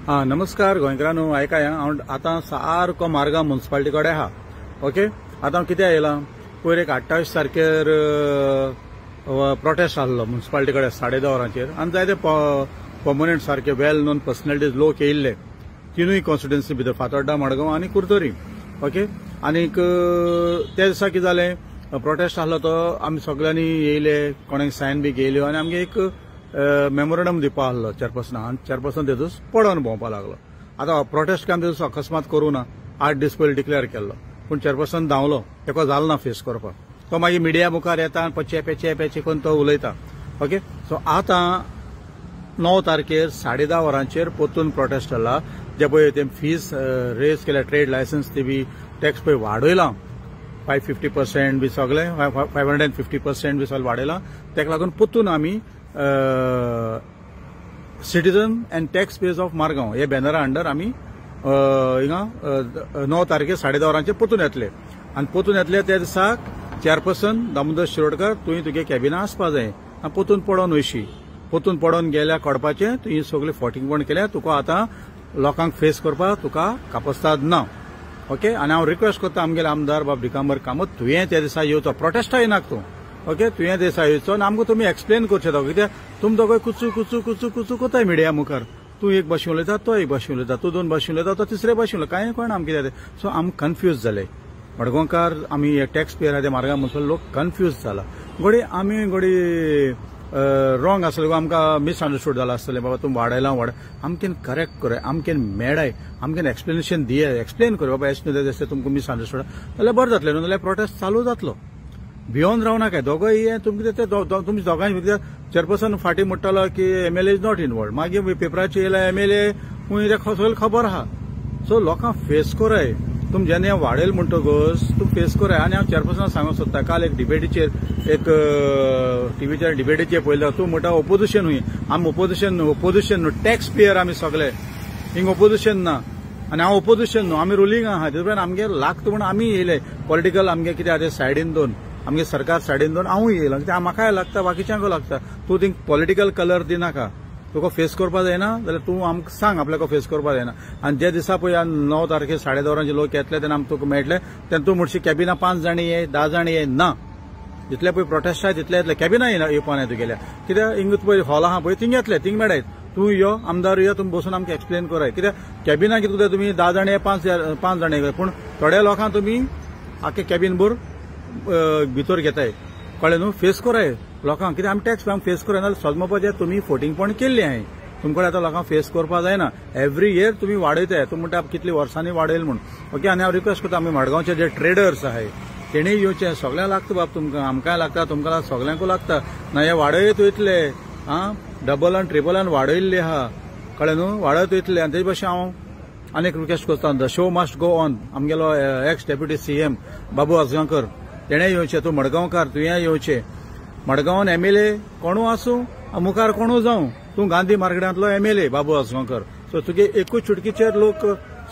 नमस्कार गोंयकारांनो, आयकाय हांव आतां सारको मारगांव म्युनिसिपालिटी कडेन आहा. ओके, आतां हांव कितें आयलां, पयर एक 28 तारखेर प्रोटेस्ट आहलो म्युनिसिपालिटी कडेन 10:30 वरांचेर, आनी जायते पर्मनंट सारखे वेल नोन पर्सनॅलिटीज लोक येयल्ले तिनूय कॉन्स्टिट्युएन्सी भितर, फातोड्डा, मडगांव आनी कुर्तोरी. ओके, आनीक त्या दिसा कितें जालें, प्रोटेस्ट आहलो तो आमी सगळ्यांनी येयले, कोणाक सायन बी घेयल्यो आनी आमगे एक मेमोरंडम दिवपा आहलो चेअरपर्सन तेतूस पडोन भोंवपा लागलो. आतां प्रोटेस्ट काम तेतूस अकस्मात करूं ना, 8 दीस पयलीं डिक्लेअर केल्लो, पूण चेअरपर्सन धांवलो, तेका जालो ना फेस करपाक. तो मागीर मिडिया मुखार येता आनी पेचे करून तो उलयता. ओके, सो आतां 9 तारखेर 10:30 वरांचेर परतून प्रोटेस्ट जाला. जे पळय ते फीज रेज केल्या, ट्रेड लायसन्स ती बी टॅक्स पळय वाडयला 550% बी सगळे 550% बी सगळे वाडयला. तेका लागून परतून आमी citizen and tax pairs of Margao हे बॅनरा अंडर आमी हिंगा 9 तारखेर 10:30 वरांचेर परतून येतले. आनी परतून येतले त्या दिसाक चेअरपर्सन दामोदर शिरोडकर तुवें तुगे कॅबिना आसपा जाय, परतून पडोन वयशी, परतून पडोन गेल्या कडपाचें, तुवें सगळे फॉटिंग पॉयंट केल्या, तुका आतां लोकांक फेस करपाक तुका कापस्ताद ना. ओके, आनी हांव रिक्वेस्ट करता आमगेले आमदार बाब डिकांबर कामत, तुवें त्या दिसा येवचो, प्रोटेस्टा येनाक तूं. ओके, तुवें त्या दिसा येवचो आनी आमकां तुमी एक्सप्लेन करचें. कित्याक तुमी दोगांय कुचू कोताय मिडिया मुखार. तूं एक भाशेन उलयता, तो एक भाशेन उलयता, तूं 2 भाशेन उलयता, तो 3रे भाशेन उलयता, कांय कळना आमकां कितें. सो आमी कन्फ्यूज जाले, मडगांवकार आमी टॅक्स पेयर आहा ते मार्गांव मुखेल लोक कन्फ्यूज जाला. आमी रॉंग आसले, आमकां मिसअंडरस्टूड जाला आसतलें, बाबा तूं वाडयलां आमकेन करेक्ट कराय, आमकेन मेळाय, आमकेन एक्सप्लेनेशन दियाय, एक्सप्लेन कर बाबा एश न्हू तें तुमकां मिसअंडरस्टूड जाल्यार बरें जातलें न्हू, जाल्यार प्रोटेस्ट चालू जातलो. भियोन राव नाका, दोगांय ये तुमकां तुमचे दोगांय चेअरपर्सन फाटीं म्हणटालो की MLA इज नॉट इनवॉल्ड, मागीर पेपराचेर येयला MLA सगळें खबर आहा. सो लोकांक फेस कराय, तुम जेन्ना वाडयल म्हणटकच तूं फेस कराय. आनी हांव चेअरपर्सनाक सांगूंक सोदता, काल एक डिबेटीचेर एक टीव्हीचेर डिबेटीचेर पळयलें, तूं म्हणटा ओपोजिशन हुंय, आमी ओपोजिशन न्हू, टॅक्स पेयर आमी सगळे, हिंग ओपोजिशन ना, आनी हांव ओपोजिशन न्हू, आमी रुलींग आहा. तेज उपरांत आमगे लागता म्हूण आमी येयले, पॉलिटिकल आमगे कितें आहा सायडीन दोन, आमगे सरकार सायडीन दोन, हांवूय येयला, कित्याक म्हाकाय लागता, बाकीच्यांक लागता. तूं थिंग पॉलिटिकल कलर दिनाका, तुका फेस करपा जायना जाल्यार तूं आमकां सांग आपल्याक फेस करपा जायना. आनी जे दिसा पळय 9 तारखेर 10:30 वरांचे लोक येतले तेन्ना आमकां तुका मेळटले, तेन्ना तूं म्हणशी कॅबिना 5 जाणी ये, 10 जाणी ये, ना, जितले पळय प्रोटेस्ट आहाय तितले येतले, कॅबिना येवपा न्हय तुगेल्या. कित्याक हिंग पळय हॉल आहा पळय थिंग येतले, थिंग मेळायत, तूं यो आमदार यो, तुमी बसून आमकां एक्सप्लेन कराय. कित्याक कॅबिना कितें तुमी 10 जाणी ये, 5 जाणी ये, पूण थोड्या लोकांक तुमी आख्खे कॅबिन भर भितर घेताय, कळ्ळें न्हू. फेस कराय लोकांक, कित्याक आमी टॅक्स फेस कराय, नाल्यार सदमोवपाचें तुमी फोटिंग पॉयंट केल्ली हांवें, तुमकडे आतां लोकांक फेस करपा जायना. एवरी इयर तुमी वाडयताय, तूं म्हणटा कितली वर्सांनी वाडयल म्हूण. ओके, आनी हांव रिक्वेस्ट करता, आमी मडगांवचे जे ट्रेडर्स आहाय तेणीय येवचे, सगळ्यांक लागता बाब, तुमकां आमकांय लागता, तुमकां सगळ्यांकूय लागता. ना हे वाडयत वयतले, डबल आनी ट्रिबल वाडयल्ले आहा, कळ्ळें न्हू, वाडत वयतले. आनी तेजे भाशेन हांव आनीक रिक्वेस्ट करता, the show must go on. आमगेलो एक्स डेप्युटी CM बाबू आजगांवकर तेणें येवचें, तूं मडगांवकार तुवें येवचें. मडगांवान MLA कोणू आसूं, मुखार कोणू जावं, तूं गांधी मार्केटांतलो MLA बाबू आजगांवकर. सो तुगे एकूच चुटकीचेर लोक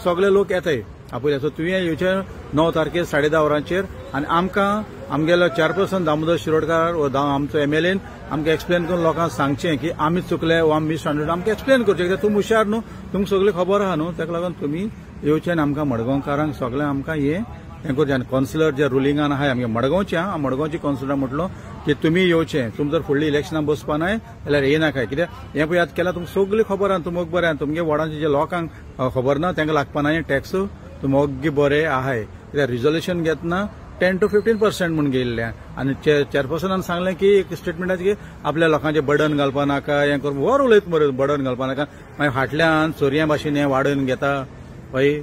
सगळे लोक येताय आपल्या. सो तुवें येवचें 9 तारखेर 10:30 वरांचेर. आनी आमकां आमगेलो चेअरपर्सन दामोदर शिरोडकार व आमचो MLAन आमकां एक्सप्लेन करून लोकांक सांगचें की आमी चुकले वा आमी मिसअंडरस्टूड, आमकां एक्सप्लेन करचें. कित्याक तूं हुशार न्हू, तुमकां सगळी खबर आहा न्हू, ताका लागून तुमी येवचें आनी आमकां मडगांवकारांक सगळें आमकां हें करचें. आनी कॉन्सिलर जे रुलिंगान आहाय आमगे मडगांवचे, मडगांवची कॉन्सिलर म्हटलो की तुमी येवचें, तुमी जर फुडली इलेक्शनां बसपा नाय जाल्यार येनाकाय. कित्याक हें पळय आतां केल्यार तुमकां सगळी खबर आहा, तुमकां बरें, तुमगे वार्डांचे जे लोकांक खबर ना तांकां लागपा ना टॅक्स, तुमकां ओग्गी बरें आहाय. कित्याक रिजोल्युशन घेतना 10 to 15% म्हूण गेल्ले. आनी चेअरपर्सनान सांगलें की एक स्टेटमेंटाचें की आपल्या लोकांचें बर्डन घालपा नाका, हें कर वर उलयत मरे, बर्डन घालपा नाका. मागीर फाटल्यान चोरया भाशेन हें वाडोवन घेता पळय.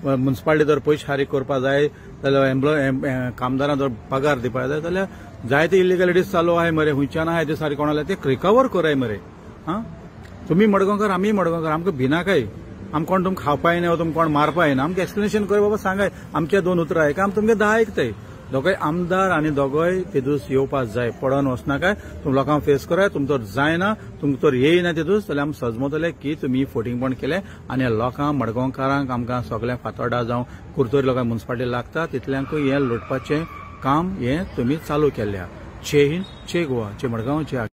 म्युनिसिपालिटी जर पयशे फारीक करपा जाय जाल्यार कामदारांक जर पगार दिवपा जाय जाल्यार जायते इलिगॅलिटीज चालू आहाय मरे, हुंयच्यान आहाय ते सारके कोणाले ते रिकवर कराय मरे. तुमी मडगांवकार, आमी मडगांवकार, आमकां भिनाकाय, आमकां कोण तुमकां खावपाय ना, तुमकां कोण मारपाय ना, आमकां एक्सप्लेनेशन कर बाबा, सांगाय आमचे 2 उतरां आयका, आमी तुमगे 10 आयकताय. दोगांय आमदार आनी दोगांय तेदूस येवपाक जाय, पडोन वचनाकाय, तुमी लोकांक फेस कराय. तुमचो जायना, तुमकां तर येयना तेदूस जाल्यार आमी सजमतले की तुमी फोटिंग पॉयंट केले. आनी लोकांक मडगांवकारांक आमकां सगळ्यांक फातोड्डा जावं कुर्तोरी लोकांक म्युनिसिपालिटी लागता तितल्यांकूय हें लुटपाचें काम हें तुमी चालू केल्लें. जय हिंद, जय गोवा, जय मडगांव, जय